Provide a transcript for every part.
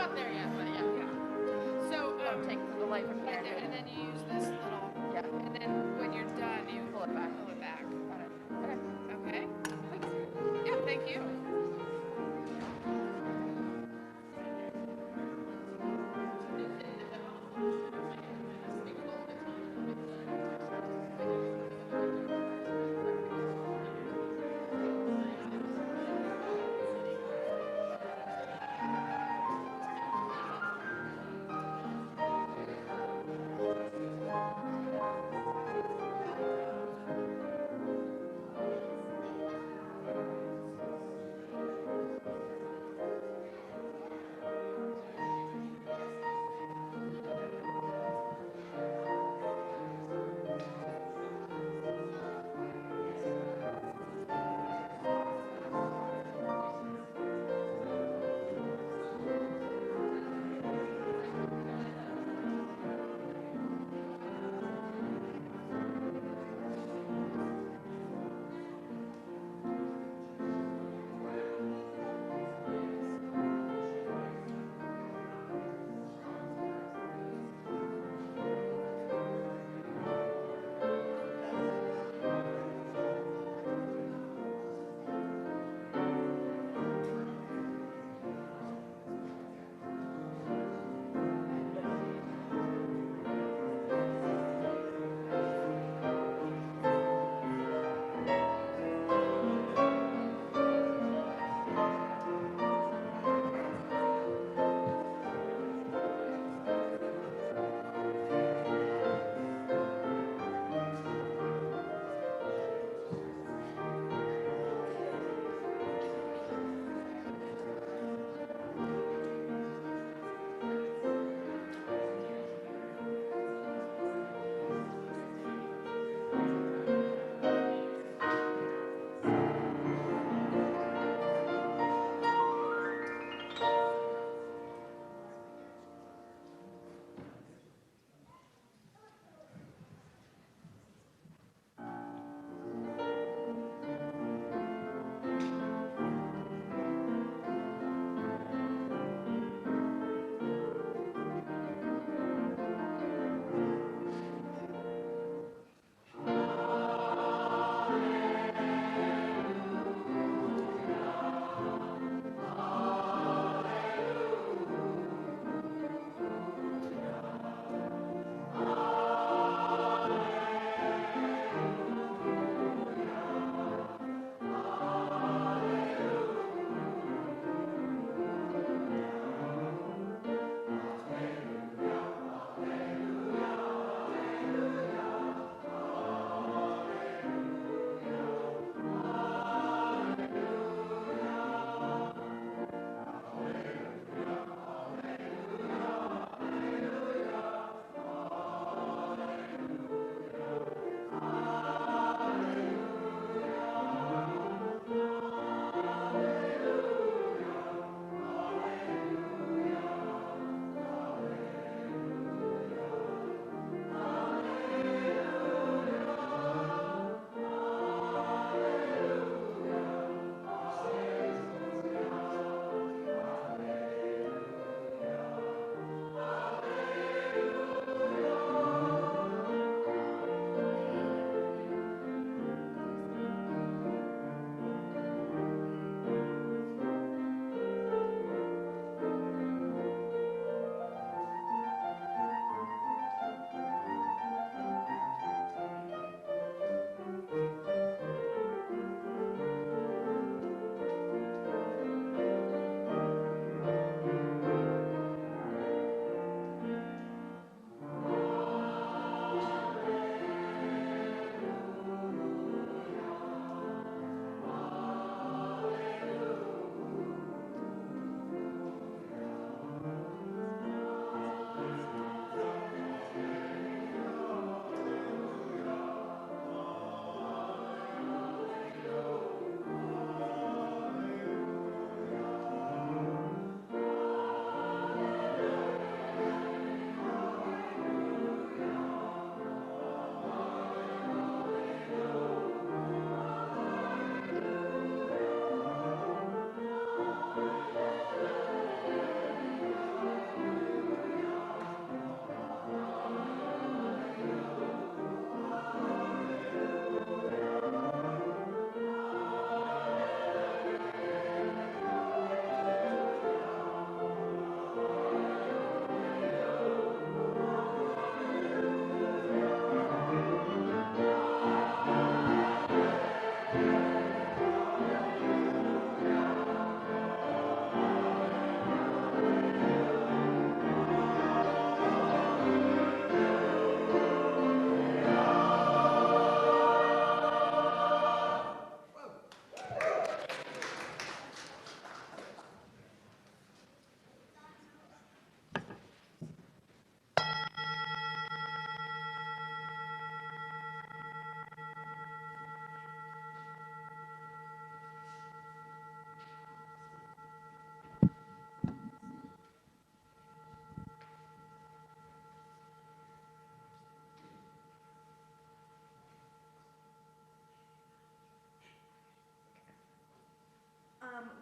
got there yet, but yeah. So take the light from here. and then you use this little. Yeah. And then when you're done, you pull it back. Pull it back. Got it. Okay. Yeah. Thank you.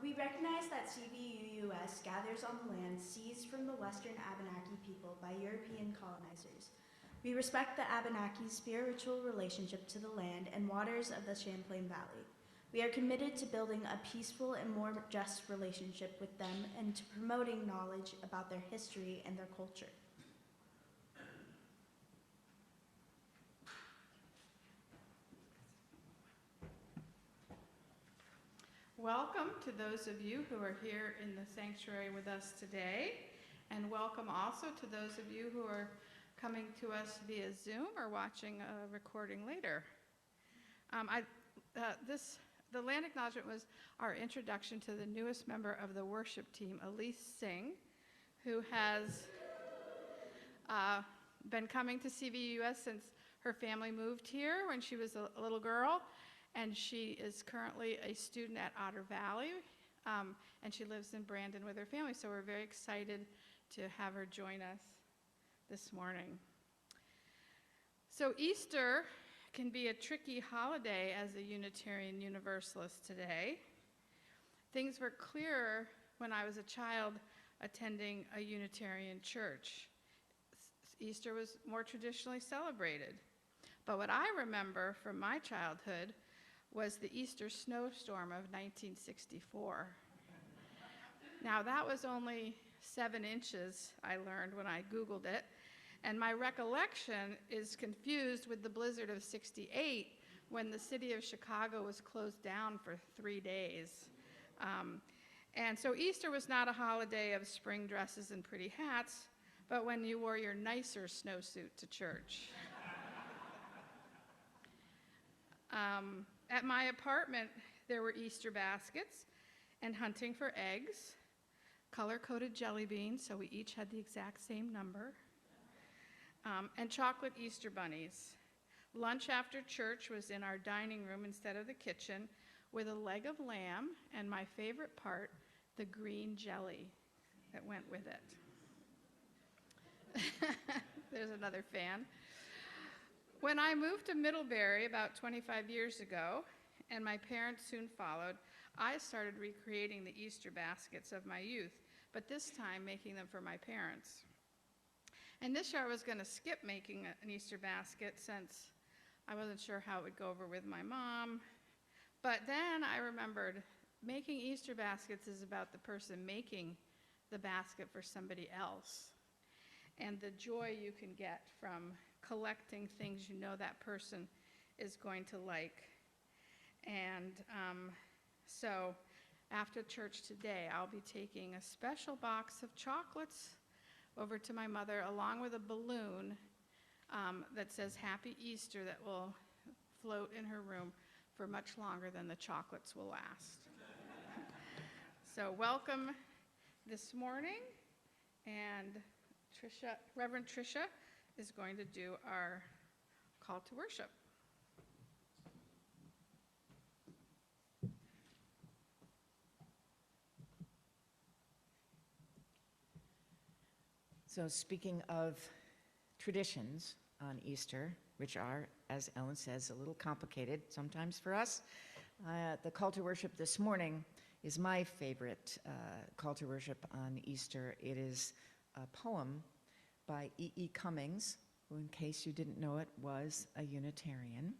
We recognize that CVUUS gathers on the land seized from the Western Abenaki people by European colonizers. We respect the Abenaki's spiritual relationship to the land and waters of the Champlain Valley. We are committed to building a peaceful and more just relationship with them and to promoting knowledge about their history and their culture. Welcome to those of you who are here in the sanctuary with us today, and welcome also to those of you who are coming to us via Zoom or watching a recording later. The land acknowledgement was our introduction to the newest member of the worship team, Elyse Singh, who has been coming to CVUUS since her family moved here when she was a little girl. And she is currently a student at Otter Valley, and she lives in Brandon with her family. So we're very excited to have her join us this morning. So Easter can be a tricky holiday as a Unitarian Universalist today. Things were clearer when I was a child attending a Unitarian church. Easter was more traditionally celebrated. But what I remember from my childhood was the Easter snowstorm of 1964. Now that was only 7 inches, I learned when I Googled it, and my recollection is confused with the blizzard of '68 when the city of Chicago was closed down for 3 days. And so Easter was not a holiday of spring dresses and pretty hats, but when you wore your nicer snowsuit to church. At my apartment, there were Easter baskets and hunting for eggs, color-coded jelly beans, so we each had the exact same number, and chocolate Easter bunnies. Lunch after church was in our dining room instead of the kitchen with a leg of lamb and my favorite part, the green jelly that went with it. There's another fan. When I moved to Middlebury about 25 years ago, and my parents soon followed, I started recreating the Easter baskets of my youth, but this time making them for my parents. And this year I was going to skip making an Easter basket since I wasn't sure how it would go over with my mom. But then I remembered making Easter baskets is about the person making the basket for somebody else and the joy you can get from collecting things you know that person is going to like. And so after church today, I'll be taking a special box of chocolates over to my mother along with a balloon that says Happy Easter that will float in her room for much longer than the chocolates will last. So welcome this morning, and Reverend Tricia is going to do our call to worship. So speaking of traditions on Easter, which are, as Ellen says, a little complicated sometimes for us, the call to worship this morning is my favorite call to worship on Easter. It is a poem by E.E. Cummings, who, in case you didn't know it, was a Unitarian.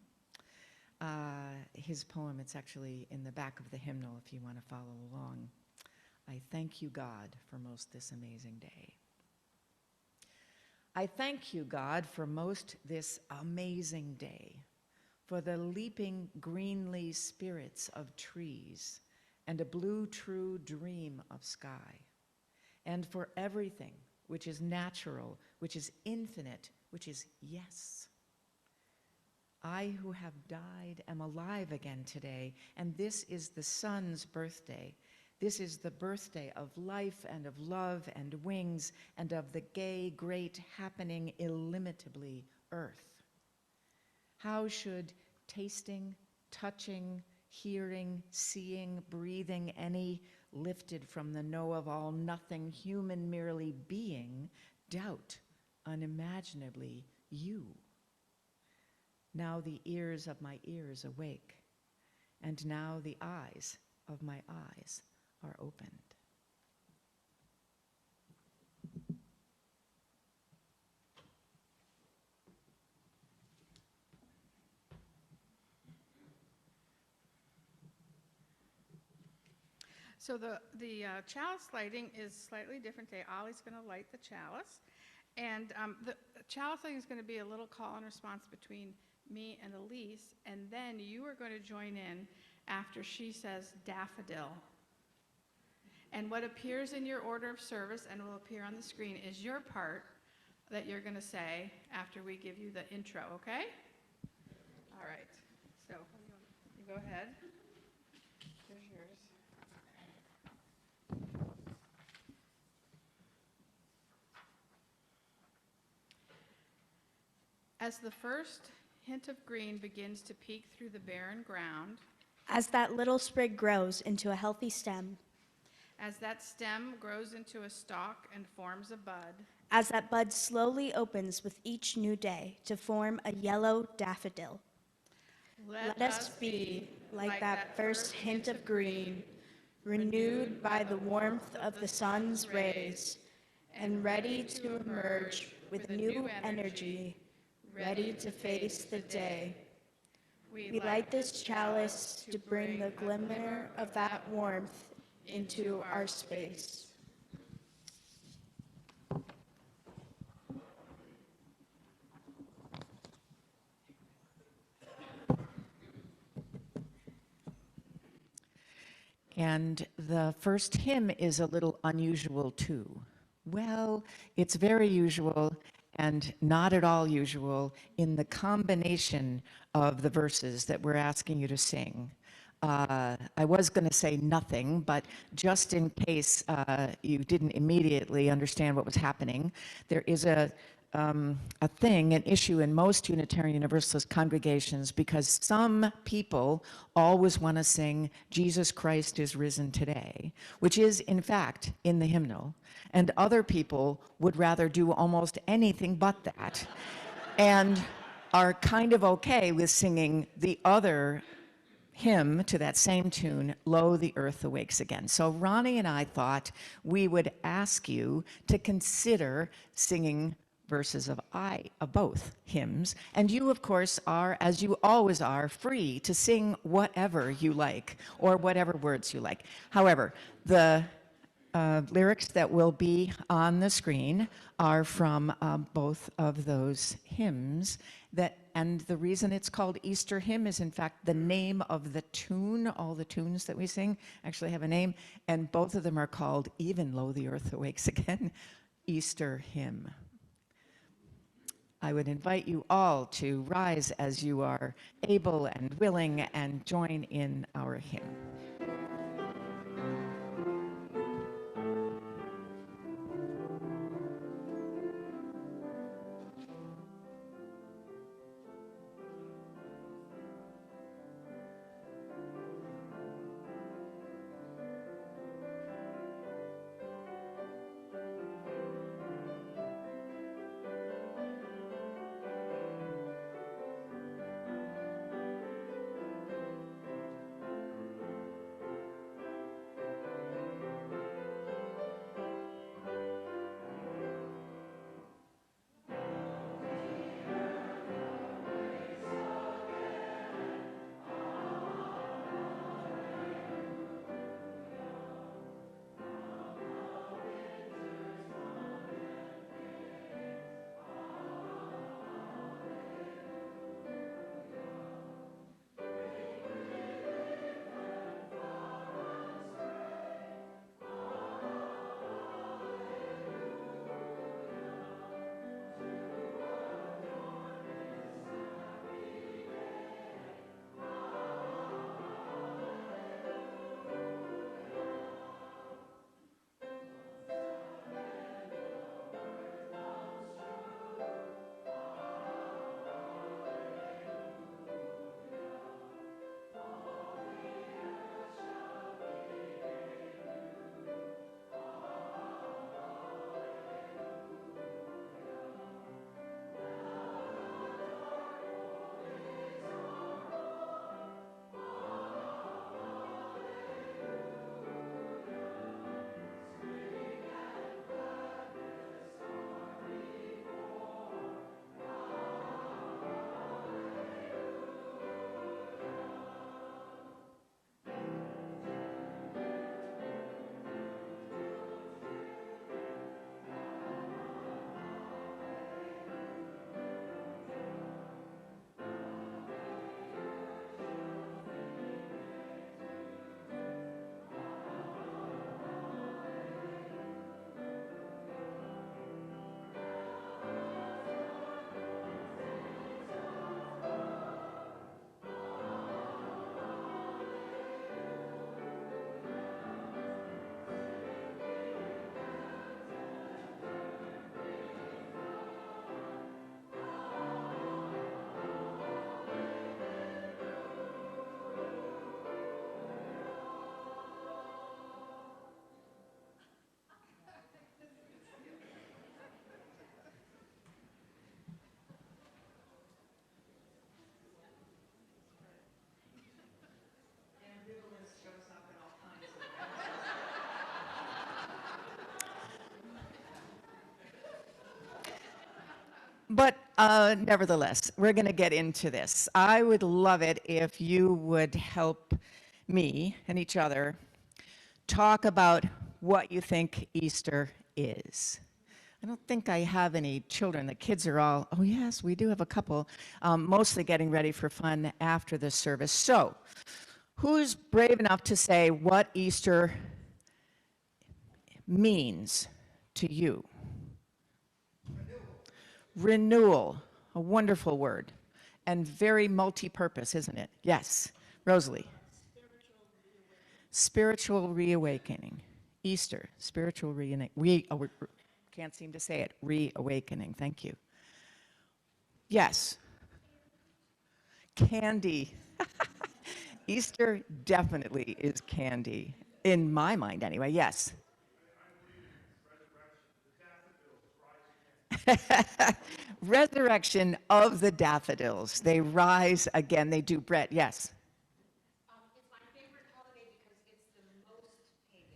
His poem, it's actually in the back of the hymnal if you want to follow along. I thank you, God, for most this amazing day. I thank you, God, for most this amazing day, for the leaping greenly spirits of trees and a blue true dream of sky, and for everything which is natural, which is infinite, which is yes. I who have died am alive again today, and this is the sun's birthday. This is the birthday of life and of love and wings and of the gay, great, happening, illimitably earth. How should tasting, touching, hearing, seeing, breathing, any lifted from the know of all nothing, human merely being, doubt unimaginably you? Now the ears of my ears awake, and now the eyes of my eyes are opened. So the chalice lighting is slightly different today. Ollie's going to light the chalice. And the chalice lighting is going to be a little call and response between me and Elyse. And then you are going to join in after she says daffodil. And what appears in your order of service and will appear on the screen is your part that you're going to say after we give you the intro, okay? All right. So you go ahead. Here's yours. As the first hint of green begins to peek through the barren ground, As that little sprig grows into a healthy stem, as that stem grows into a stalk and forms a bud, as that bud slowly opens with each new day to form a yellow daffodil, let us be like that first hint of green, renewed by the warmth of the sun's rays, and ready to emerge with new energy, ready to face the day. We light this chalice to bring the glimmer of that warmth into our space. And the first hymn is a little unusual too. Well, it's very usual and not at all usual in the combination of the verses that we're asking you to sing. I was going to say nothing, but just in case you didn't immediately understand what was happening, there is an issue in most Unitarian Universalist congregations because some people always want to sing Jesus Christ is risen today, which is in fact in the hymnal, and other people would rather do almost anything but that and are kind of okay with singing the other hymn to that same tune, Lo, the Earth Awakes Again. So Ronnie and I thought we would ask you to consider singing verses of both hymns. And you, of course, are, as you always are, free to sing whatever you like or whatever words you like. However, the lyrics that will be on the screen are from both of those hymns. And the reason it's called Easter Hymn is, in fact, the name of the tune. All the tunes that we sing actually have a name, and both of them are called Even Lo, the Earth Awakes Again, Easter Hymn. I would invite you all to rise as you are able and willing and join in our hymn. But nevertheless, we're going to get into this. I would love it if you would help me and each other talk about what you think Easter is. I don't think I have any children. The kids are all, oh yes, we do have a couple, mostly getting ready for fun after the service. So, who's brave enough to say what Easter means to you? Renewal, a wonderful word, and very multi-purpose, isn't it? Yes, Rosalie. Spiritual reawakening. Easter, spiritual can't seem to say it. Reawakening. Thank you. Yes. Candy. Easter definitely is candy, in my mind anyway. Yes. Resurrection of the daffodils. They rise again. They do bread. Yes. It's my favorite holiday because it's the most pagan.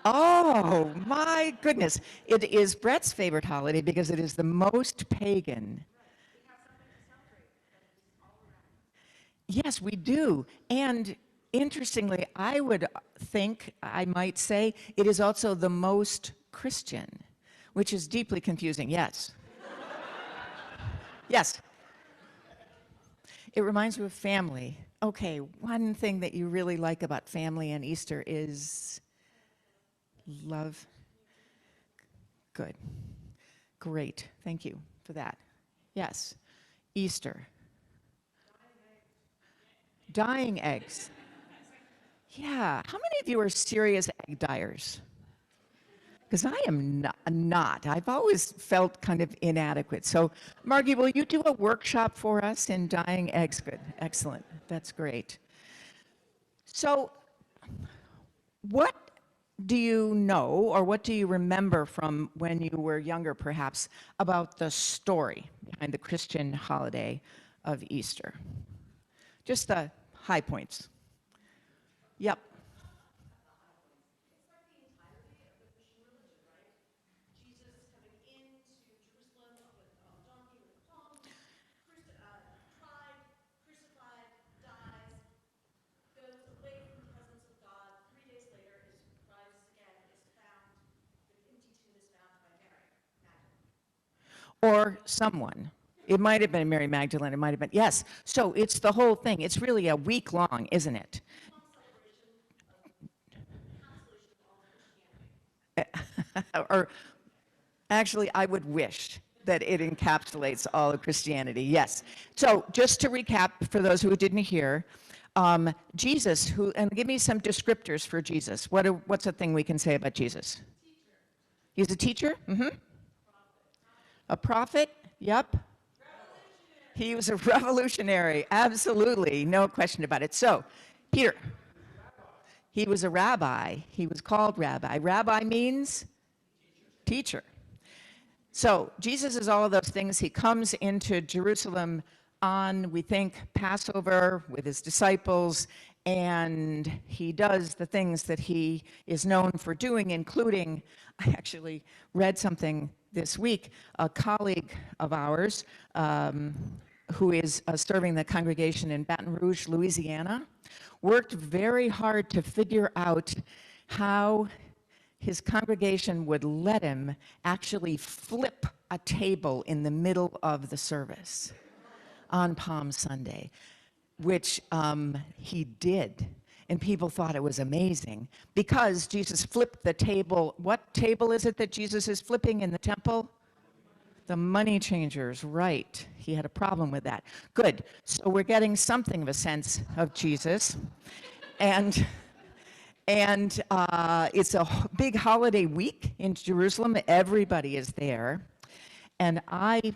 Oh, my goodness. It is Brett's favorite holiday because it is the most pagan. We have something to celebrate that is all around. Yes, we do. And interestingly, I would think, I might say, it is also the most Christian, which is deeply confusing. Yes. Yes. It reminds me of family. Okay, one thing that you really like about family and Easter is love. Good. Great. Thank you for that. Yes. Easter. Dyeing eggs. Yeah. How many of you are serious egg dyers? Because I am not. I've always felt kind of inadequate. So, Margie, will you do a workshop for us in dyeing eggs? Good. Excellent. That's great. So, what do you know, or what do you remember from when you were younger, perhaps, about the story behind the Christian holiday of Easter? Just the high points. Yep. Or someone. It might have been Mary Magdalene, it might have been, yes. So it's the whole thing. It's really a week long, isn't it? Or actually, I would wish that it encapsulates all of Christianity, yes. So just to recap, for those who didn't hear, Jesus, and give me some descriptors for Jesus. What's a thing we can say about Jesus? Teacher. He's a teacher? Mm-hmm. A prophet? Yep. He was a revolutionary, absolutely, no question about it. So, Peter, he was a rabbi. He was called rabbi. Rabbi means teacher. So, Jesus is all of those things. He comes into Jerusalem on, we think, Passover with his disciples, and he does the things that he is known for doing, including, I actually read something this week, a colleague of ours who is serving the congregation in Baton Rouge, Louisiana, worked very hard to figure out how his congregation would let him actually flip a table in the middle of the service on Palm Sunday, which he did. And people thought it was amazing because Jesus flipped the table. What table is it that Jesus is flipping in the temple? The money changers, right. He had a problem with that. Good. So we're getting something of a sense of Jesus. And it's a big holiday week in Jerusalem. Everybody is there. And I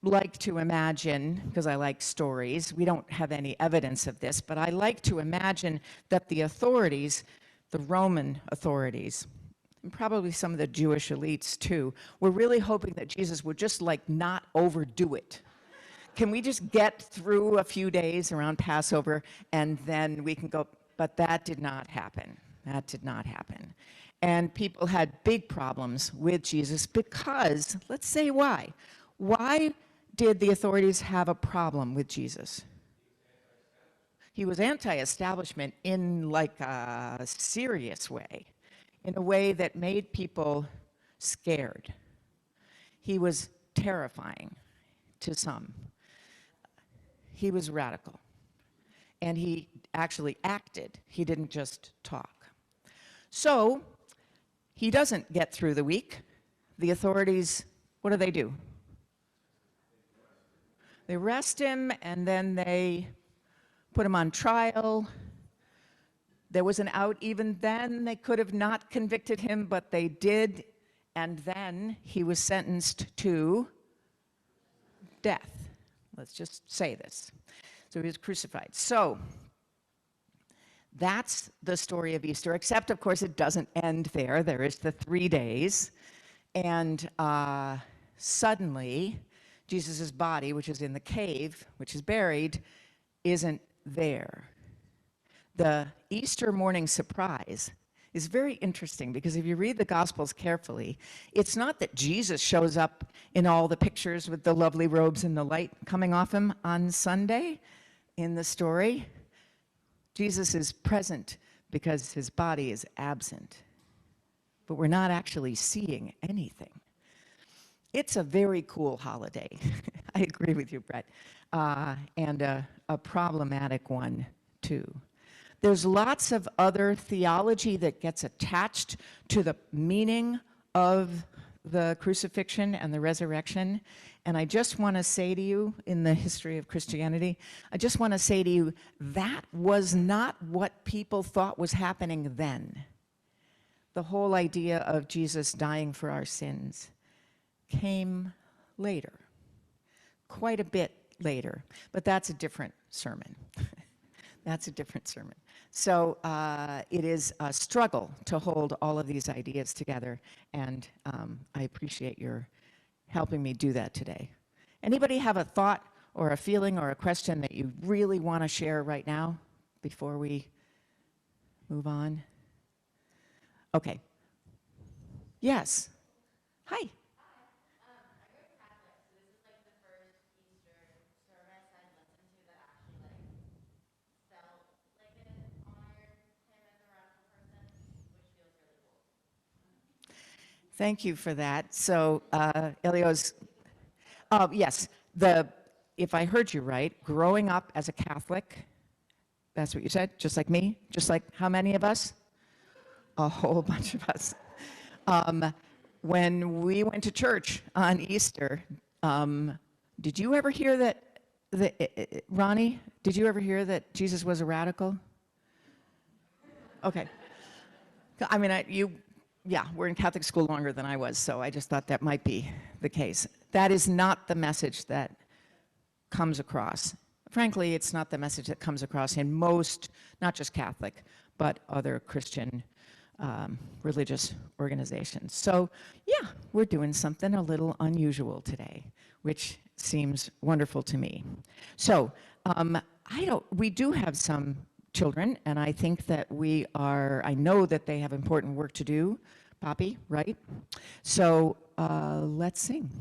like to imagine, because I like stories, we don't have any evidence of this, but I like to imagine that the authorities, the Roman authorities, and probably some of the Jewish elites too, were really hoping that Jesus would just like not overdo it. Can we just get through a few days around Passover and then we can go, but that did not happen. That did not happen. And people had big problems with Jesus because, let's say why. Why did the authorities have a problem with Jesus? He was anti-establishment in like a serious way, in a way that made people scared. He was terrifying to some. He was radical. And he actually acted. He didn't just talk. So he doesn't get through the week. The authorities, what do? They arrest him, and then they put him on trial. There was an out even then. They could have not convicted him, but they did. And then he was sentenced to death. Let's just say this. So he was crucified. So that's the story of Easter, except, of course, it doesn't end there. There is the 3 days. And suddenly, Jesus' body, which is in the cave, which is buried, isn't there. The Easter morning surprise is very interesting because if you read the Gospels carefully, it's not that Jesus shows up in all the pictures with the lovely robes and the light coming off him on Sunday in the story. Jesus is present because his body is absent, but we're not actually seeing anything. It's a very cool holiday. I agree with you, Brett, and a problematic one, too. There's lots of other theology that gets attached to the meaning of the crucifixion and the resurrection. And I just want to say to you, in the history of Christianity, I just want to say to you, that was not what people thought was happening then. The whole idea of Jesus dying for our sins came later, quite a bit later, but that's a different sermon. That's a different sermon. So it is a struggle to hold all of these ideas together, and I appreciate your helping me do that today. Anybody have a thought or a feeling or a question that you really want to share right now before we move on? Okay. Yes. Hi. Thank you for that. So, Elyse, yes, if I heard you right, growing up as a Catholic, that's what you said, just like me, just like how many of us? A whole bunch of us. When we went to church on Easter, did you ever hear that, Ronnie, did you ever hear that Jesus was a radical? Okay. I mean, yeah, we're in Catholic school longer than I was, so I just thought that might be the case. That is not the message that comes across. Frankly, it's not the message that comes across in most, not just Catholic, but other Christian religious organizations. So, yeah, we're doing something a little unusual today, which seems wonderful to me. So, we do have some children, and I think that I know that they have important work to do, Poppy, right? So let's sing.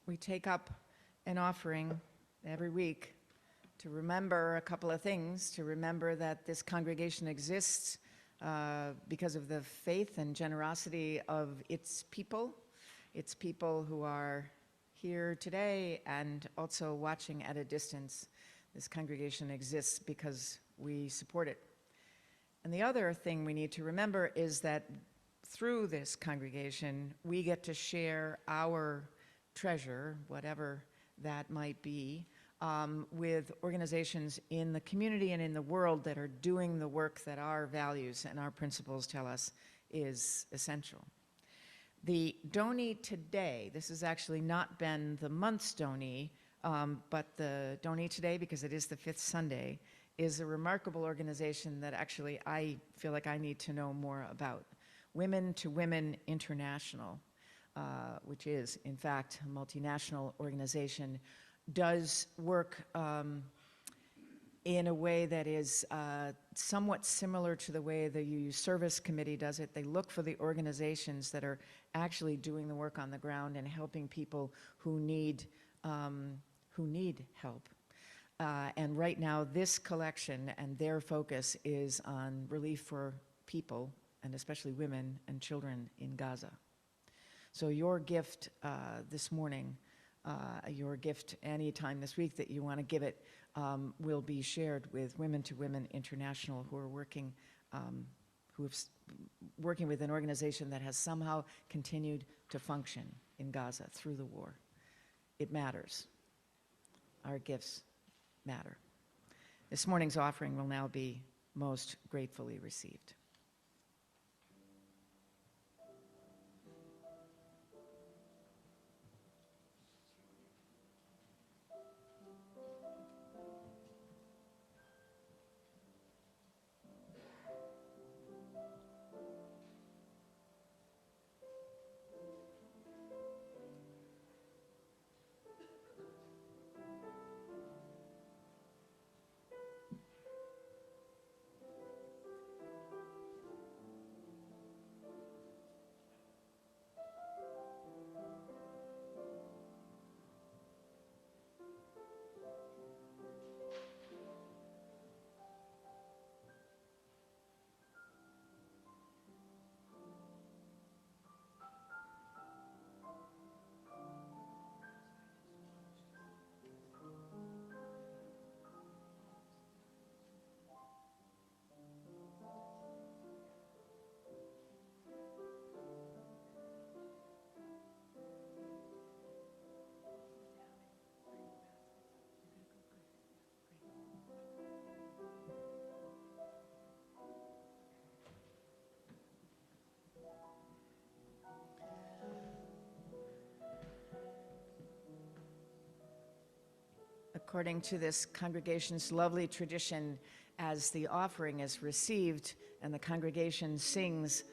we take up an offering every week to remember a couple of things, to remember that this congregation exists because of the faith and generosity of its people who are here today and also watching at a distance. This congregation exists because we support it. And the other thing we need to remember is that through this congregation, we get to share our treasure, whatever that might be, with organizations in the community and in the world that are doing the work that our values and our principles tell us is essential. The donee today, this has actually not been the month's donee, but the donee today, because it is the 5th Sunday, is a remarkable organization that actually I feel like I need to know more about. Women to Women International, which is, in fact, a multinational organization, does work in a way that is somewhat similar to the way the UU Service Committee does it. They look for the organizations that are actually doing the work on the ground and helping people who need help. And right now, this collection and their focus is on relief for people, and especially women and children in Gaza. So your gift this morning, your gift anytime this week that you want to give it, will be shared with Women to Women International, who are working with an organization that has somehow continued to function in Gaza through the war. It matters. Our gifts matter. This morning's offering will now be most gratefully received. According to this congregation's lovely tradition, as the offering is received and the congregation sings,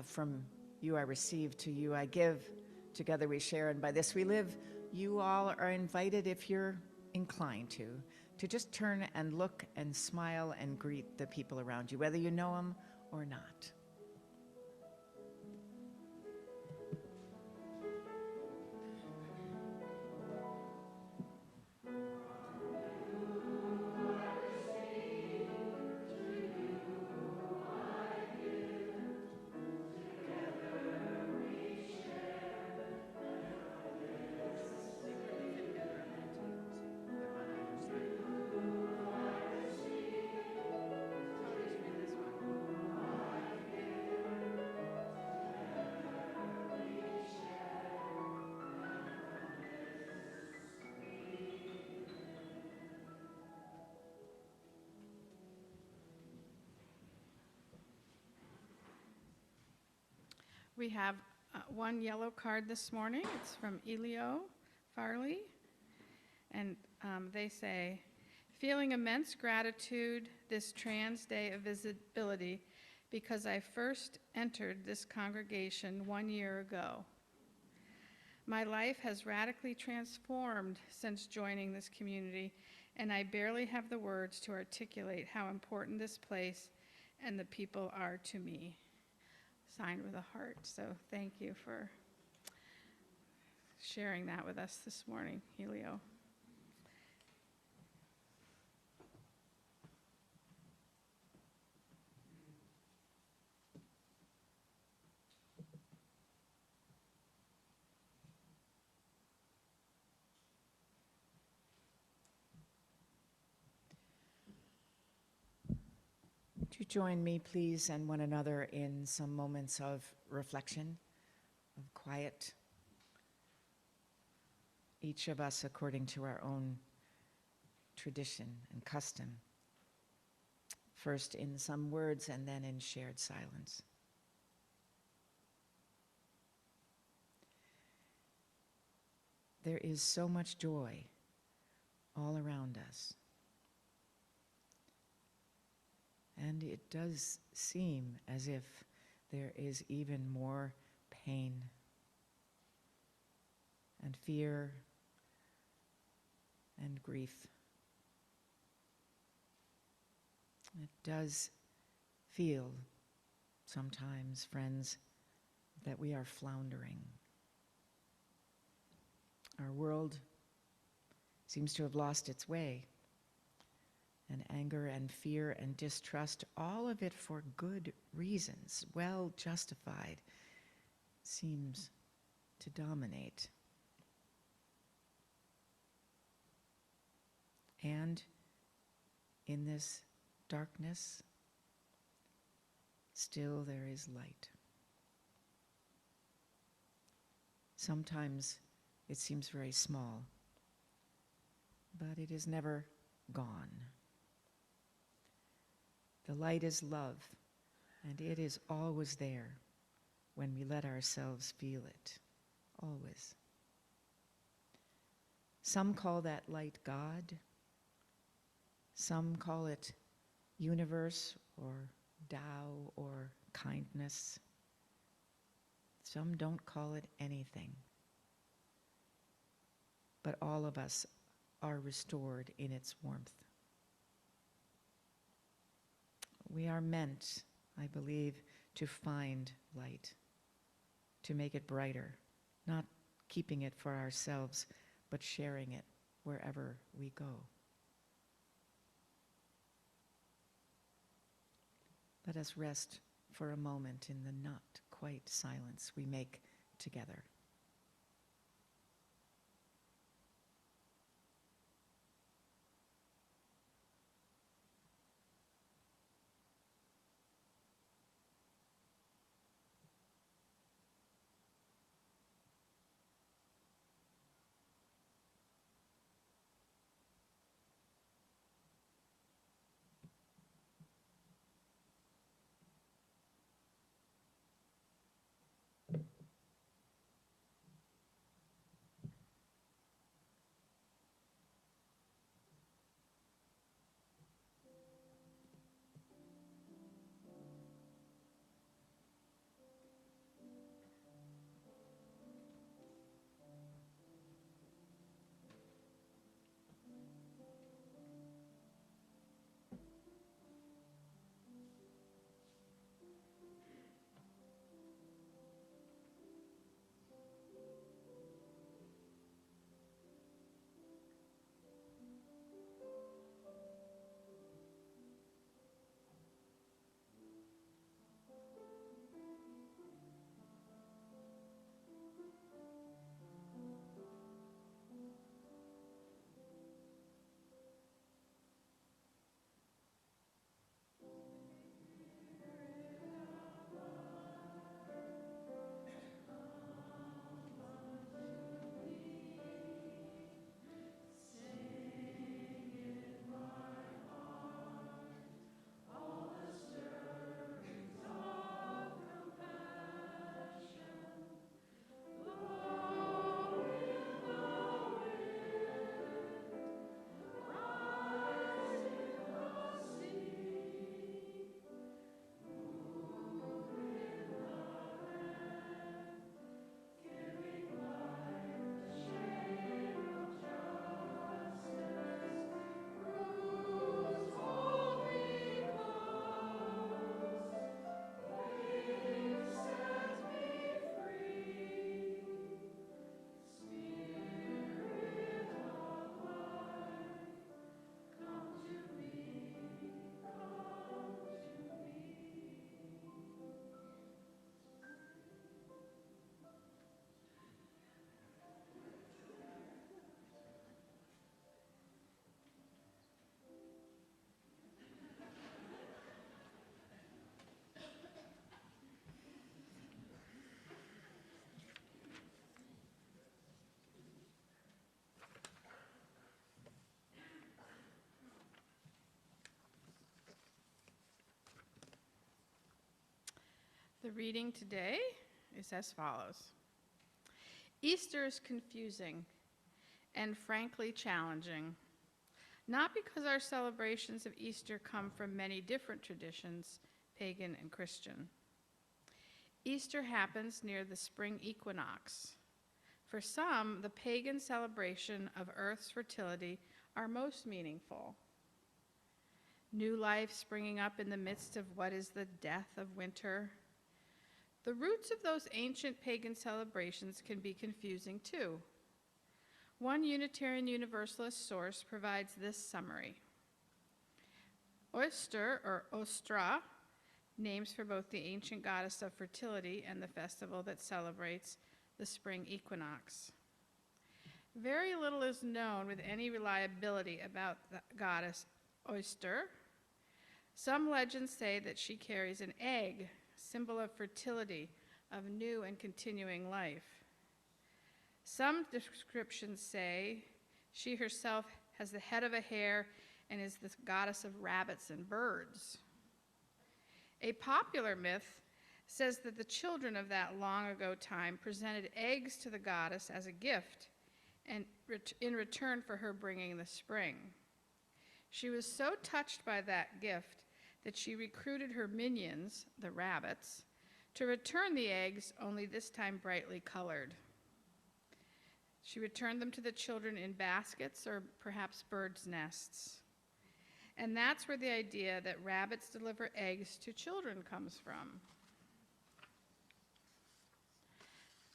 from you I receive, to you I give, together we share, and by this we live, you all are invited, if you're inclined to just turn and look and smile and greet the people around you, whether you know them or not. We have one yellow card this morning. It's from Elio Farley. And they say, feeling immense gratitude this Trans Day of Visibility because I first entered this congregation 1 year ago. My life has radically transformed since joining this community, and I barely have the words to articulate how important this place and the people are to me. Signed with a heart, so thank you for sharing that with us this morning, Helio. Would you join me, please, and one another in some moments of reflection, of quiet, each of us according to our own tradition and custom, first in some words and then in shared silence. There is so much joy all around us. And it does seem as if there is even more pain and fear and grief. It does feel sometimes, friends, that we are floundering. Our world seems to have lost its way. And anger and fear and distrust, all of it for good reasons, well justified, seems to dominate. And in this darkness, still there is light. Sometimes it seems very small, but it is never gone. The light is love, and it is always there when we let ourselves feel it, always. Some call that light God. Some call it universe or Tao or kindness. Some don't call it anything. But all of us are restored in its warmth. We are meant, I believe, to find light, to make it brighter, not keeping it for ourselves, but sharing it wherever we go. Let us rest for a moment in the not quite silence we make together. The reading today is as follows. Easter is confusing and frankly challenging, not because our celebrations of Easter come from many different traditions, pagan and Christian. Easter happens near the spring equinox. For some, the pagan celebration of Earth's fertility are most meaningful. New life springing up in the midst of what is the death of winter. The roots of those ancient pagan celebrations can be confusing too. One Unitarian Universalist source provides this summary. Oyster, or Ostra, names for both the ancient goddess of fertility and the festival that celebrates the spring equinox. Very little is known with any reliability about the goddess Oyster. Some legends say that she carries an egg, symbol of fertility, of new and continuing life. Some descriptions say she herself has the head of a hare and is the goddess of rabbits and birds. A popular myth says that the children of that long ago time presented eggs to the goddess as a gift and in return for her bringing the spring. She was so touched by that gift that she recruited her minions, the rabbits, to return the eggs, only this time brightly colored. She returned them to the children in baskets or perhaps birds' nests. And that's where the idea that rabbits deliver eggs to children comes from.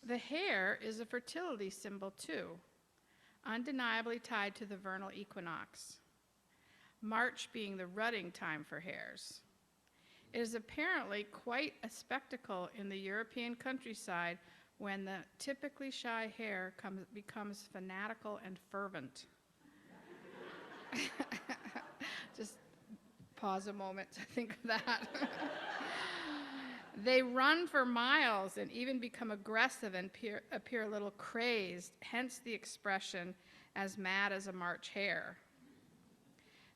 The hare is a fertility symbol too, undeniably tied to the vernal equinox, March being the rutting time for hares. It is apparently quite a spectacle in the European countryside when the typically shy hare becomes fanatical and fervent. Just pause a moment to think of that. They run for miles and even become aggressive and appear a little crazed, hence the expression, as mad as a March hare.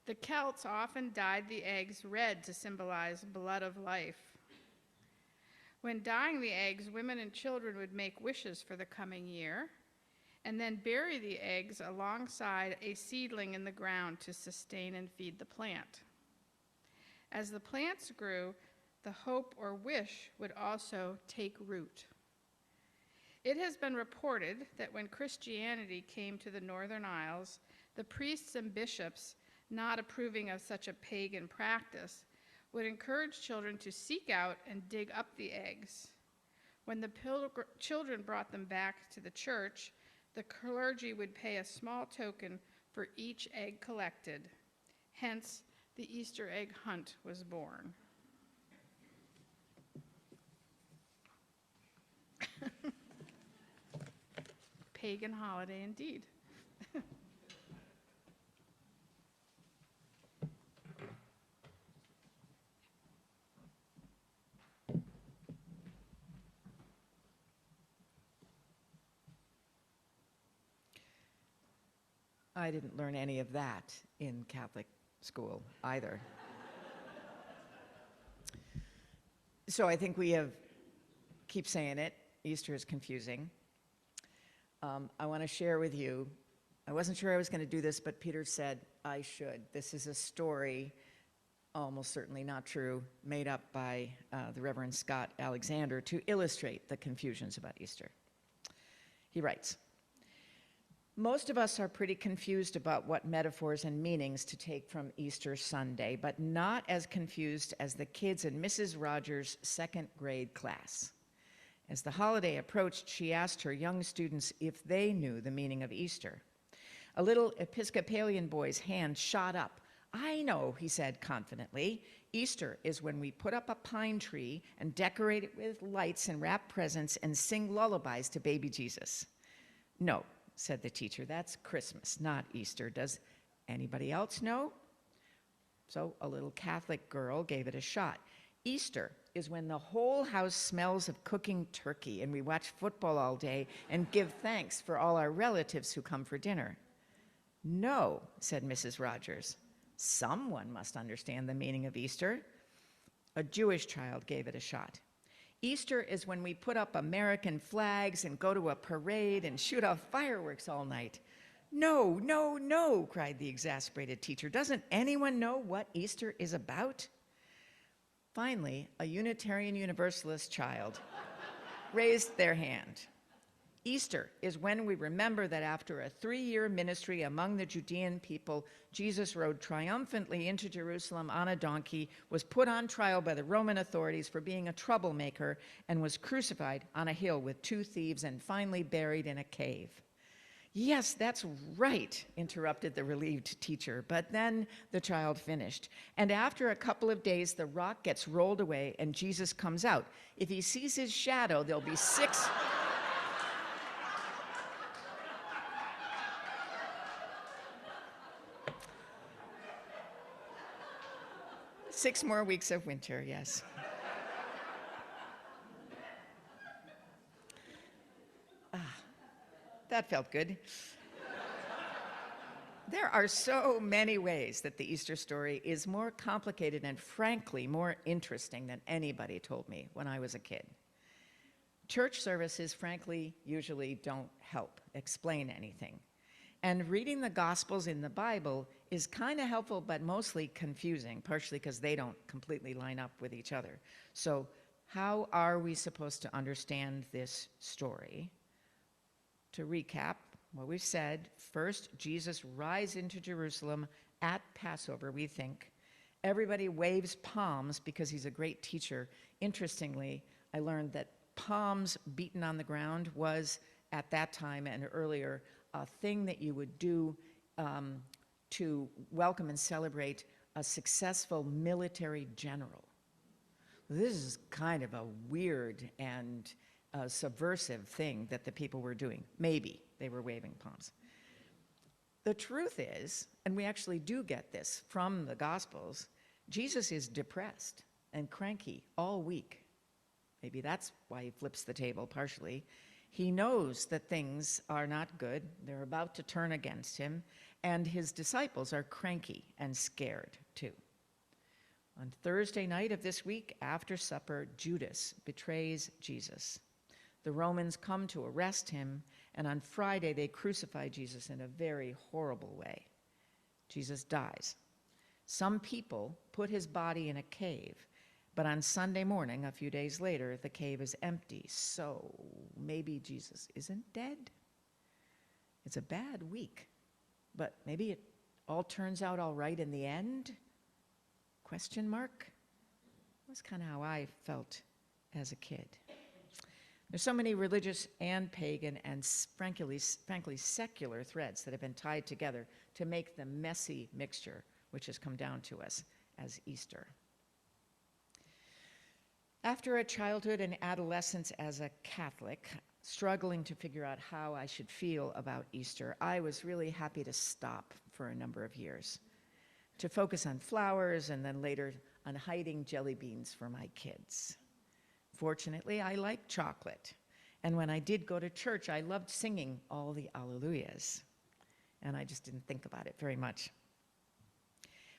The Celts often dyed the eggs red to symbolize blood of life. When dyeing the eggs, women and children would make wishes for the coming year and then bury the eggs alongside a seedling in the ground to sustain and feed the plant. As the plants grew, the hope or wish would also take root. It has been reported that when Christianity came to the Northern Isles, the priests and bishops, not approving of such a pagan practice, would encourage children to seek out and dig up the eggs. When the children brought them back to the church, the clergy would pay a small token for each egg collected. Hence, the Easter egg hunt was born. Pagan holiday indeed. I didn't learn any of that in Catholic school either. So I think we keep saying it, Easter is confusing. I want to share with you, I wasn't sure I was going to do this, but Peter said I should. This is a story, almost certainly not true, made up by the Reverend Scott Alexander to illustrate the confusions about Easter. He writes, most of us are pretty confused about what metaphors and meanings to take from Easter Sunday, but not as confused as the kids in Mrs. Rogers' second grade class. As the holiday approached, she asked her young students if they knew the meaning of Easter. A little Episcopalian boy's hand shot up. I know, he said confidently. Easter is when we put up a pine tree and decorate it with lights and wrap presents and sing lullabies to baby Jesus. No, said the teacher, that's Christmas, not Easter. Does anybody else know? So a little Catholic girl gave it a shot. Easter is when the whole house smells of cooking turkey and we watch football all day and give thanks for all our relatives who come for dinner. No, said Mrs. Rogers. Someone must understand the meaning of Easter. A Jewish child gave it a shot. Easter is when we put up American flags and go to a parade and shoot off fireworks all night. No, no, no, cried the exasperated teacher. Doesn't anyone know what Easter is about? Finally, a Unitarian Universalist child raised their hand. Easter is when we remember that after a 3-year ministry among the Judean people, Jesus rode triumphantly into Jerusalem on a donkey, was put on trial by the Roman authorities for being a troublemaker, and was crucified on a hill with 2 thieves and finally buried in a cave. Yes, that's right, interrupted the relieved teacher, but then the child finished. And after a couple of days, the rock gets rolled away and Jesus comes out. If he sees his shadow, there'll be 6... 6 more weeks of winter, yes. That felt good. There are so many ways that the Easter story is more complicated and frankly more interesting than anybody told me when I was a kid. Church services, frankly, usually don't help explain anything. And reading the Gospels in the Bible is kind of helpful, but mostly confusing, partially because they don't completely line up with each other. So how are we supposed to understand this story? To recap what we've said, first, Jesus rides into Jerusalem at Passover, we think. Everybody waves palms because he's a great teacher. Interestingly, I learned that palms beaten on the ground was, at that time and earlier, a thing that you would do to welcome and celebrate a successful military general. This is kind of a weird and subversive thing that the people were doing. Maybe they were waving palms. The truth is, and we actually do get this from the Gospels, Jesus is depressed and cranky all week. Maybe that's why he flips the table partially. He knows that things are not good. They're about to turn against him, and his disciples are cranky and scared too. On Thursday night of this week, after supper, Judas betrays Jesus. The Romans come to arrest him, and on Friday they crucify Jesus in a very horrible way. Jesus dies. Some people put his body in a cave, but on Sunday morning, a few days later, the cave is empty. So maybe Jesus isn't dead? It's a bad week, but maybe it all turns out all right in the end? Question mark? That's kind of how I felt as a kid. There's so many religious and pagan and frankly secular threads that have been tied together to make the messy mixture which has come down to us as Easter. After a childhood and adolescence as a Catholic, struggling to figure out how I should feel about Easter, I was really happy to stop for a number of years, to focus on flowers and then later on hiding jelly beans for my kids. Fortunately, I like chocolate, and when I did go to church, I loved singing all the Alleluias, and I just didn't think about it very much.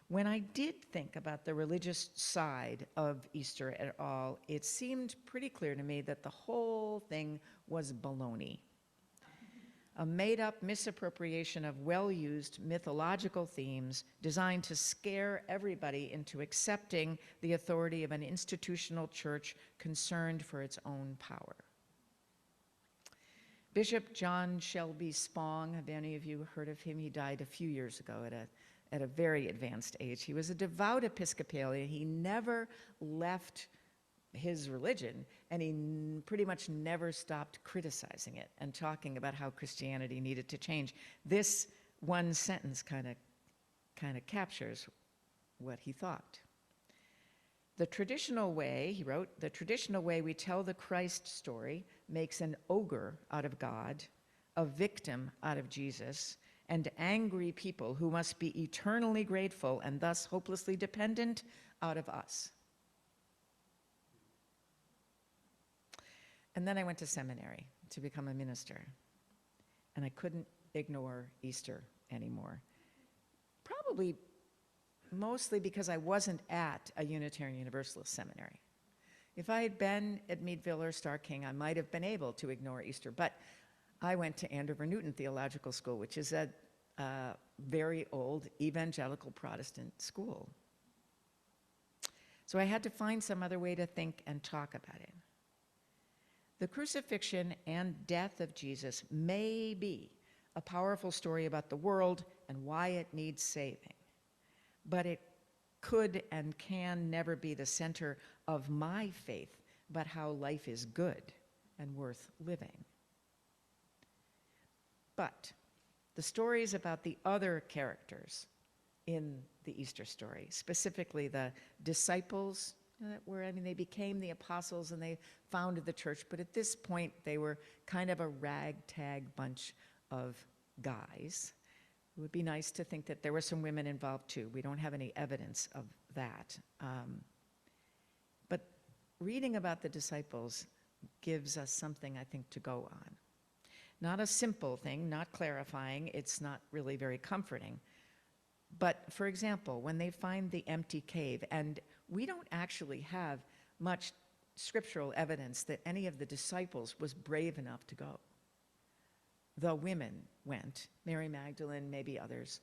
When I did think about the religious side of Easter at all, it seemed pretty clear to me that the whole thing was baloney. A made-up misappropriation of well-used mythological themes designed to scare everybody into accepting the authority of an institutional church concerned for its own power. Bishop John Shelby Spong, have any of you heard of him? He died a few years ago at a very advanced age. He was a devout Episcopalian. He never left his religion, and he pretty much never stopped criticizing it and talking about how Christianity needed to change. This one sentence kind of captures what he thought. The traditional way, he wrote, the traditional way we tell the Christ story makes an ogre out of God, a victim out of Jesus, and angry people who must be eternally grateful and thus hopelessly dependent out of us. And then I went to seminary to become a minister, and I couldn't ignore Easter anymore. Probably mostly because I wasn't at a Unitarian Universalist seminary. If I had been at Meadville or Starr King, I might have been able to ignore Easter, but I went to Andover Newton Theological School, which is a very old evangelical Protestant school. So I had to find some other way to think and talk about it. The crucifixion and death of Jesus may be a powerful story about the world and why it needs saving, but it could and can never be the center of my faith, but how life is good and worth living. But the stories about the other characters in the Easter story, specifically the disciples that were, they became the apostles and they founded the church, but at this point they were kind of a ragtag bunch of guys. It would be nice to think that there were some women involved too. We don't have any evidence of that. But reading about the disciples gives us something, I think, to go on. Not a simple thing, not clarifying, it's not really very comforting. But for example, when they find the empty cave, and we don't actually have much scriptural evidence that any of the disciples was brave enough to go. The women went, Mary Magdalene, maybe others,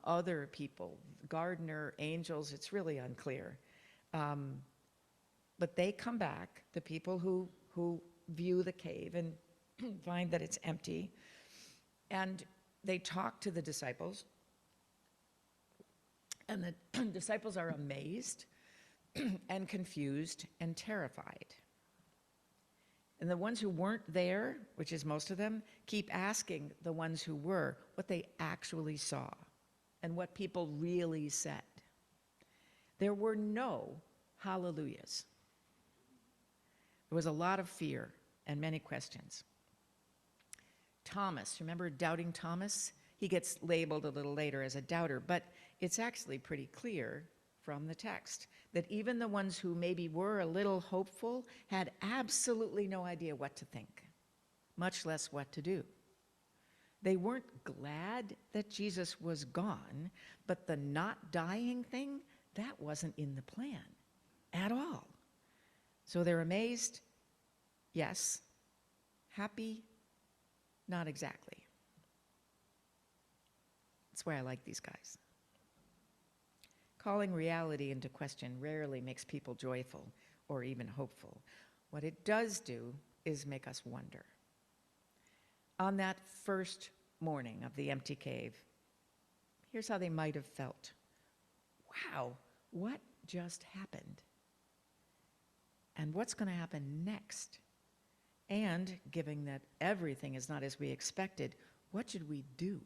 other people, gardener, angels, it's really unclear. But they come back, the people who view the cave and find that it's empty, and they talk to the disciples, and the disciples are amazed and confused and terrified. And the ones who weren't there, which is most of them, keep asking the ones who were what they actually saw and what people really said. There were no hallelujahs. There was a lot of fear and many questions. Thomas, remember doubting Thomas? He gets labeled a little later as a doubter, but it's actually pretty clear from the text that even the ones who maybe were a little hopeful had absolutely no idea what to think, much less what to do. They weren't glad that Jesus was gone, but the not dying thing, that wasn't in the plan at all. So they're amazed, yes. Happy, not exactly. That's why I like these guys. Calling reality into question rarely makes people joyful or even hopeful. What it does do is make us wonder. On that first morning of the empty cave, here's how they might have felt. Wow, what just happened? And what's going to happen next? And given that everything is not as we expected, what should we do?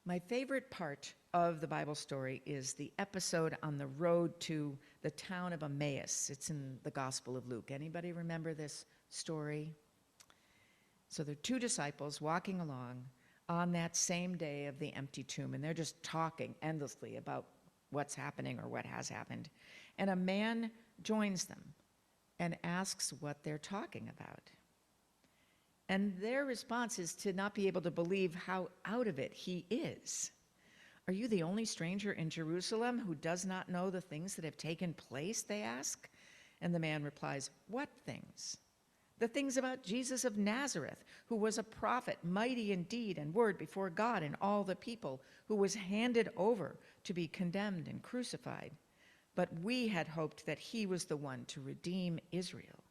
My favorite part of the Bible story is the episode on the road to the town of Emmaus. It's in the Gospel of Luke. Anybody remember this story? So there are two disciples walking along on that same day of the empty tomb, and they're just talking endlessly about what's happening or what has happened. And a man joins them and asks what they're talking about. And their response is to not be able to believe how out of it he is. Are you the only stranger in Jerusalem who does not know the things that have taken place, they ask? And the man replies, what things? The things about Jesus of Nazareth, who was a prophet, mighty in deed and word before God and all the people, who was handed over to be condemned and crucified. But we had hoped that he was the one to redeem Israel.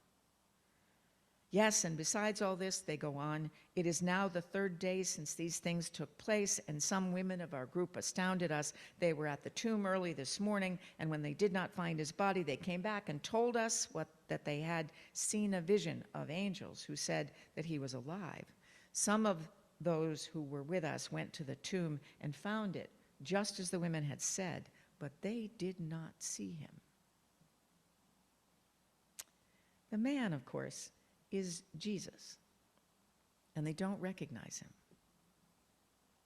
Yes, and besides all this, they go on, it is now the third day since these things took place, and some women of our group astounded us. They were at the tomb early this morning, and when they did not find his body, they came back and told us that they had seen a vision of angels who said that he was alive. Some of those who were with us went to the tomb and found it, just as the women had said, but they did not see him. The man, of course, is Jesus, and they don't recognize him.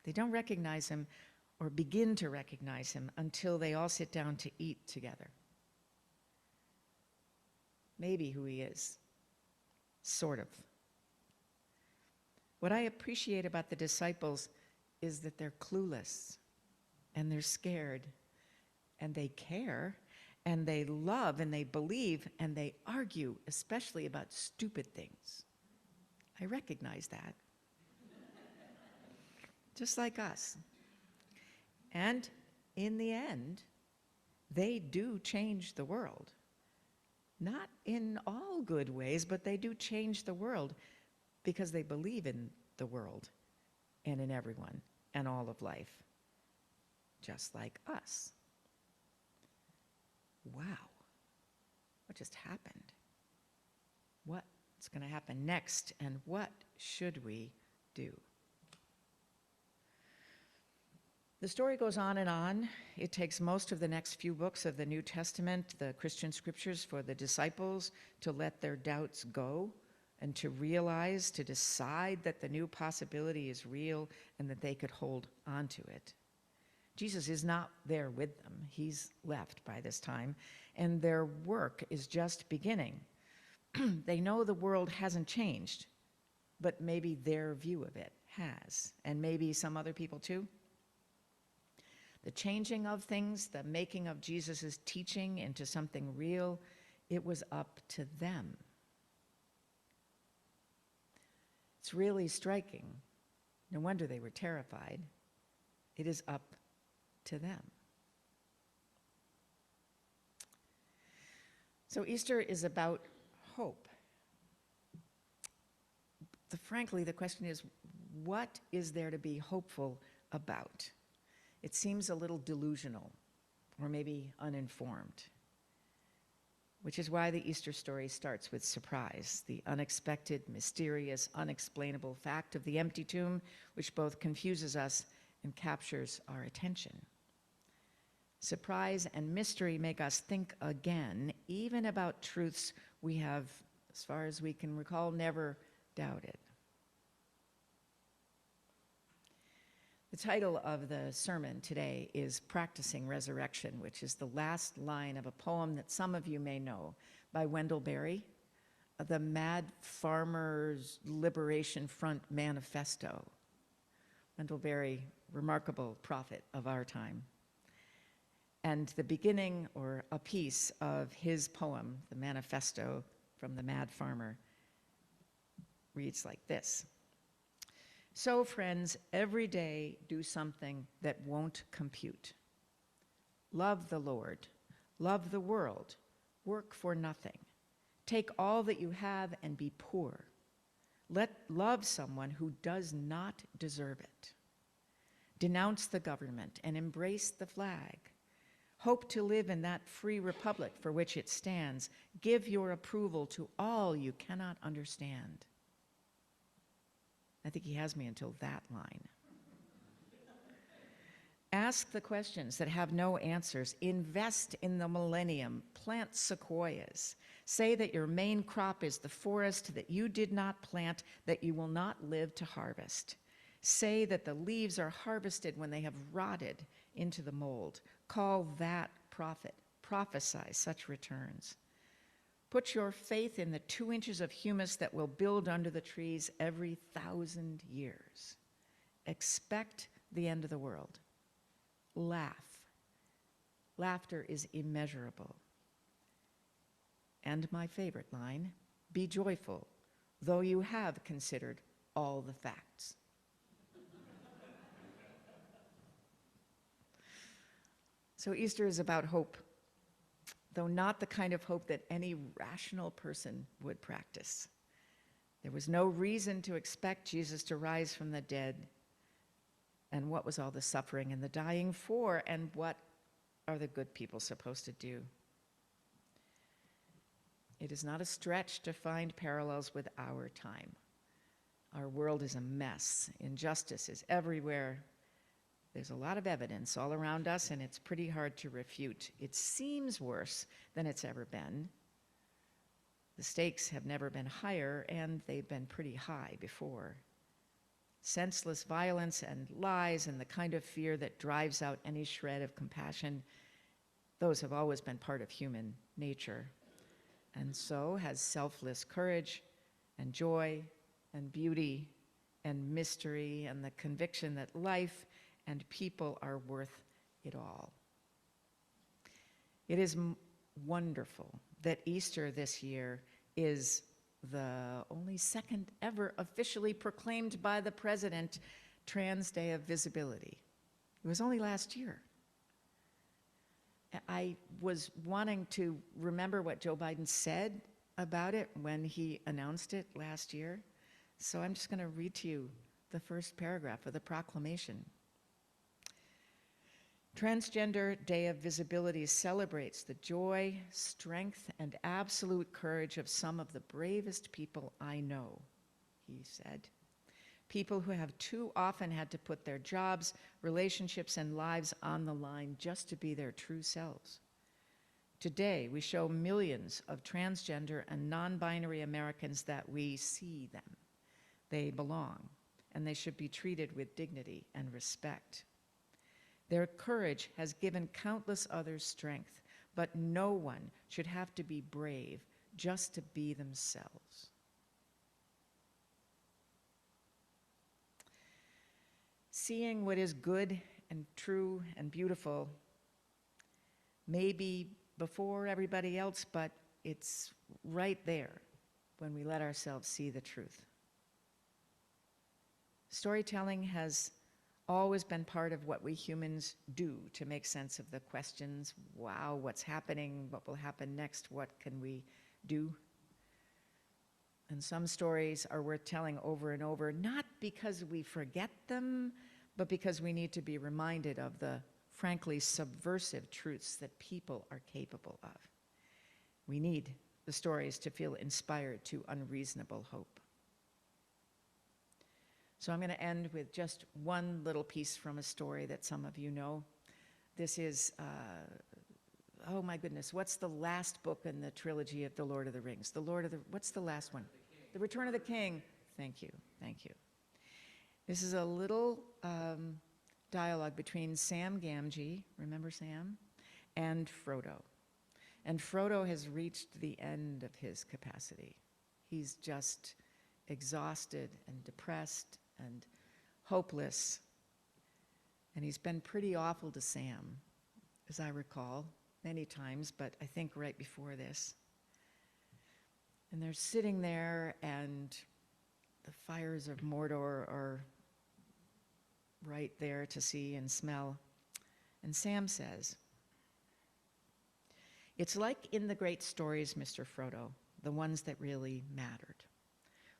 They don't recognize him or begin to recognize him until they all sit down to eat together. Maybe who he is, sort of. What I appreciate about the disciples is that they're clueless, and they're scared, and they care, And they love and they believe and they argue, especially about stupid things. I recognize that. Just like us. And in the end, they do change the world. Not in all good ways, but they do change the world because they believe in the world and in everyone and all of life, just like us. Wow, what just happened? What's going to happen next, and what should we do? The story goes on and on. It takes most of the next few books of the New Testament, the Christian scriptures, for the disciples to let their doubts go and to realize, to decide that the new possibility is real and that they could hold on to it. Jesus is not there with them. He's left by this time, and their work is just beginning. They know the world hasn't changed, but maybe their view of it has, and maybe some other people too. The changing of things, the making of Jesus' teaching into something real, it was up to them. It's really striking. No wonder they were terrified. It is up to them. So Easter is about hope. Frankly, the question is, what is there to be hopeful about? It seems a little delusional, or maybe uninformed, which is why the Easter story starts with surprise, the unexpected, mysterious, unexplainable fact of the empty tomb, which both confuses us and captures our attention. Surprise and mystery make us think again, even about truths we have, as far as we can recall, never doubted. The title of the sermon today is Practicing Resurrection, which is the last line of a poem that some of you may know by Wendell Berry, the Mad Farmers Liberation Front Manifesto. Wendell Berry, remarkable prophet of our time. And the beginning, or a piece of his poem, the manifesto from the Mad Farmer, reads like this. So, friends, every day do something that won't compute. Love the Lord, love the world, work for nothing. Take all that you have and be poor. Love someone who does not deserve it. Denounce the government and embrace the flag. Hope to live in that free republic for which it stands. Give your approval to all you cannot understand. I think he has me until that line. Ask the questions that have no answers. Invest in the millennium. Plant sequoias. Say that your main crop is the forest that you did not plant, that you will not live to harvest. Say that the leaves are harvested when they have rotted into the mold. Call that prophet. Prophesy such returns. Put your faith in the 2 inches of humus that will build under the trees every 1,000 years. Expect the end of the world. Laugh. Laughter is immeasurable. And my favorite line, be joyful, though you have considered all the facts. So Easter is about hope, though not the kind of hope that any rational person would practice. There was no reason to expect Jesus to rise from the dead. And what was all the suffering and the dying for? And what are the good people supposed to do? It is not a stretch to find parallels with our time. Our world is a mess. Injustice is everywhere. There's a lot of evidence all around us, and it's pretty hard to refute. It seems worse than it's ever been. The stakes have never been higher, and they've been pretty high before. Senseless violence and lies and the kind of fear that drives out any shred of compassion, those have always been part of human nature. And so has selfless courage and joy and beauty and mystery and the conviction that life and people are worth it all. It is wonderful that Easter this year is the only second ever officially proclaimed by the President Trans Day of Visibility. It was only last year. I was wanting to remember what Joe Biden said about it when he announced it last year. So I'm just going to read to you the first paragraph of the proclamation. Transgender Day of Visibility celebrates the joy, strength, and absolute courage of some of the bravest people I know, he said. People who have too often had to put their jobs, relationships, and lives on the line just to be their true selves. Today, we show millions of transgender and non-binary Americans that we see them. They belong, and they should be treated with dignity and respect. Their courage has given countless others strength, but no one should have to be brave just to be themselves. Seeing what is good and true and beautiful may be before everybody else, but it's right there when we let ourselves see the truth. Storytelling has always been part of what we humans do to make sense of the questions, wow, what's happening, what will happen next, what can we do? And some stories are worth telling over and over, not because we forget them, but because we need to be reminded of the frankly subversive truths that people are capable of. We need the stories to feel inspired to unreasonable hope. So I'm going to end with just one little piece from a story that some of you know. This is, oh my goodness, what's the last book in the trilogy of the Lord of the Rings? What's the last one? The Return of the King. Thank you, thank you. This is a little dialogue between Sam Gamgee, remember Sam, and Frodo. And Frodo has reached the end of his capacity. He's just exhausted and depressed and hopeless. And he's been pretty awful to Sam, as I recall, many times, but I think right before this. And they're sitting there, and the fires of Mordor are right there to see and smell. And Sam says, "It's like in the great stories, Mr. Frodo, the ones that really mattered.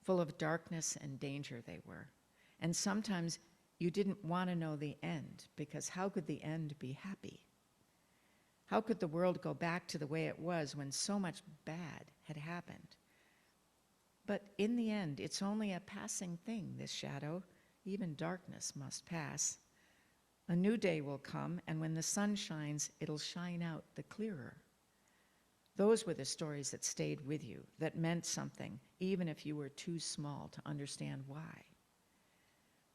Full of darkness and danger they were. And sometimes you didn't want to know the end, because how could the end be happy? How could the world go back to the way it was when so much bad had happened? But in the end, it's only a passing thing, this shadow. Even darkness must pass. A new day will come, and when the sun shines, it'll shine out the clearer. Those were the stories that stayed with you, that meant something, even if you were too small to understand why.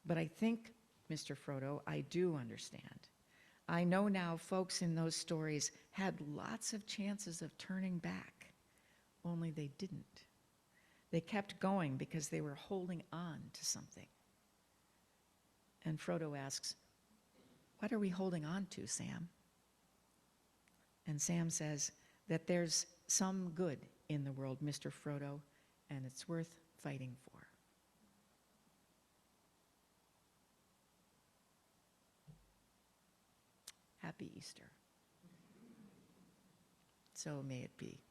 But I think, Mr. Frodo, I do understand. I know now folks in those stories had lots of chances of turning back, only they didn't. They kept going because they were holding on to something." And Frodo asks, "What are we holding on to, Sam?" And Sam says that there's some good in the world, Mr. Frodo, and it's worth fighting for. Happy Easter. So may it be.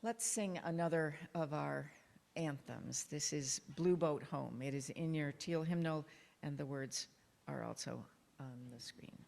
Let's sing another of our anthems. This is Blue Boat Home. It is in your teal hymnal, and the words are also on the screen.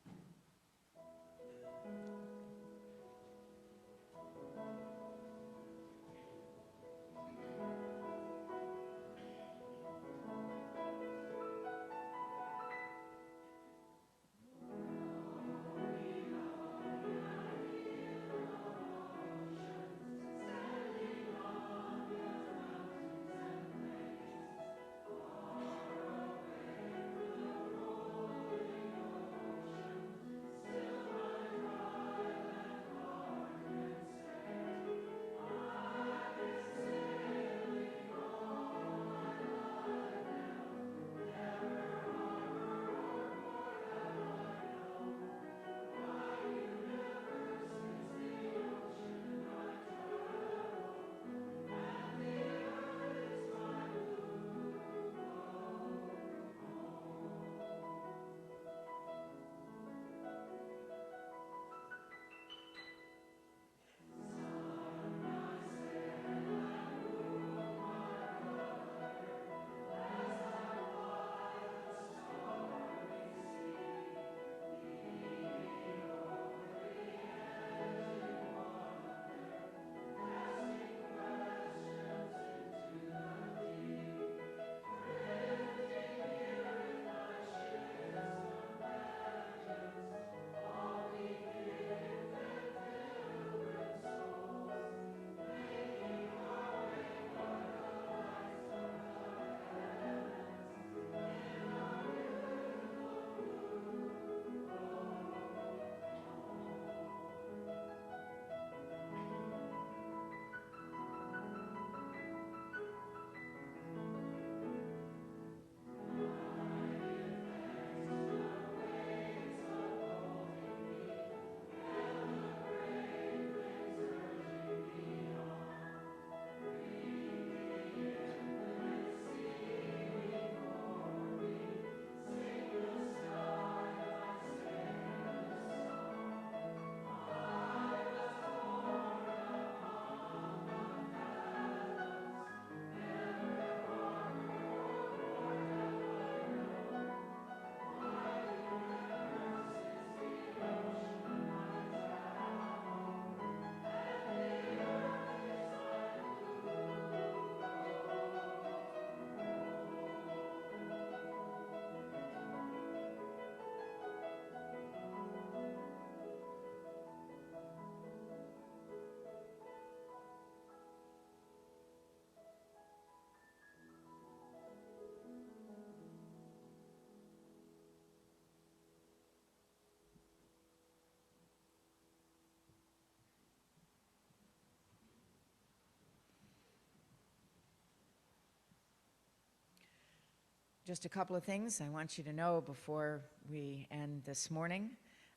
just a couple of things I want you to know before we end this morning.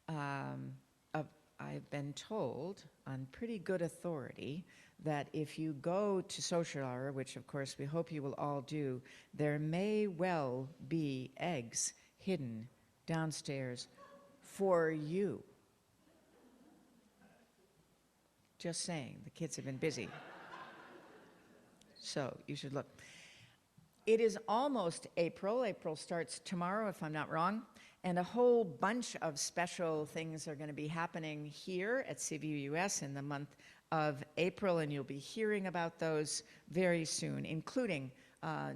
I've been told on pretty good authority that if you go to social hour, which of course we hope you will all do, there may well be eggs hidden downstairs for you. Just saying, the kids have been busy. So you should look. It is almost April. April starts tomorrow, if I'm not wrong. And a whole bunch of special things are going to be happening here at CVUUS in the month of April, and you'll be hearing about those very soon, including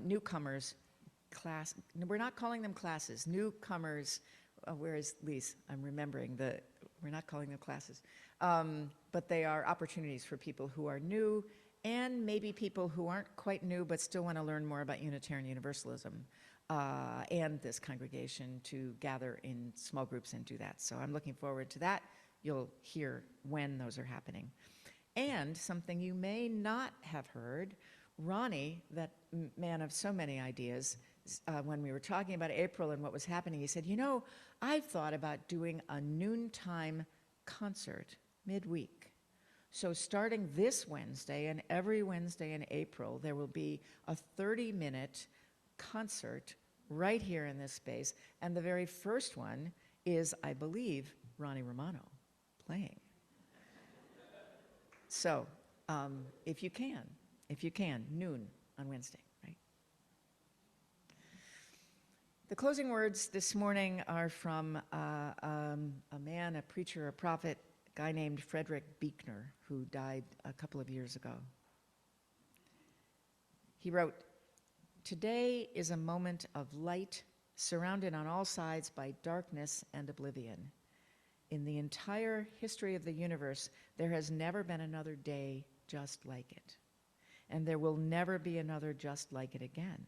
newcomers class. We're not calling them classes. Newcomers. Where is Elyse? I'm remembering we're not calling them classes. But they are opportunities for people who are new and maybe people who aren't quite new but still want to learn more about Unitarian Universalism and this congregation to gather in small groups and do that. So I'm looking forward to that. You'll hear when those are happening. And something you may not have heard, Ronnie, that man of so many ideas, when we were talking about April and what was happening, he said, you know, I've thought about doing a noontime concert midweek. So starting this Wednesday and every Wednesday in April, there will be a 30-minute concert right here in this space. And the very first one is, I believe, Ronnie Romano playing. So if you can, noon on Wednesday, right? The closing words this morning are from a man, a preacher, a prophet, a guy named Frederick Buechner, who died a couple of years ago. He wrote, "Today is a moment of light surrounded on all sides by darkness and oblivion. In the entire history of the universe, there has never been another day just like it. And there will never be another just like it again.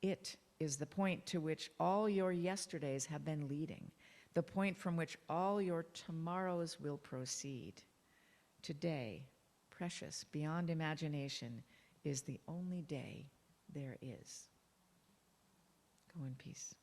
It is the point to which all your yesterdays have been leading, the point from which all your tomorrows will proceed. Today, precious beyond imagination, is the only day there is." Go in peace.